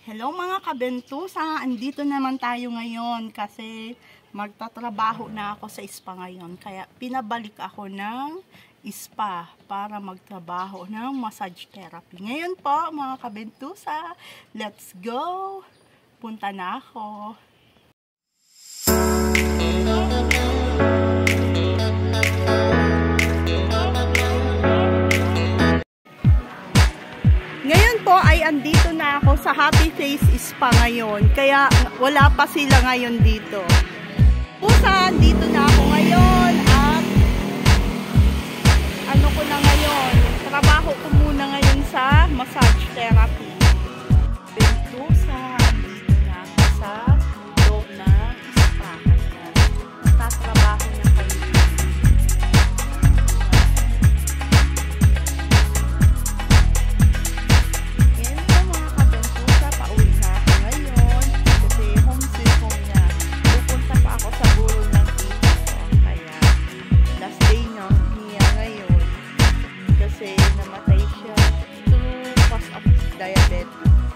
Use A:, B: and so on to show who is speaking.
A: Hello mga kabentusa, andito naman tayo ngayon kasi magtatrabaho na ako sa spa ngayon. Kaya pinabalik ako ng spa para magtrabaho ng massage therapy. Ngayon po mga kabentusa, let's go! Punta na ako. Ay andito na ako sa Happy Face Spa ngayon. Kaya wala pa sila ngayon dito. Pusa, dito na ako ngayon at ano ko na ngayon, trabaho ko muna ngayon sa massage therapy. Pusa, dito na ako sa loob ng spa. Natatrabaho na kayo. Kasi namatay siya through cause of diabetes.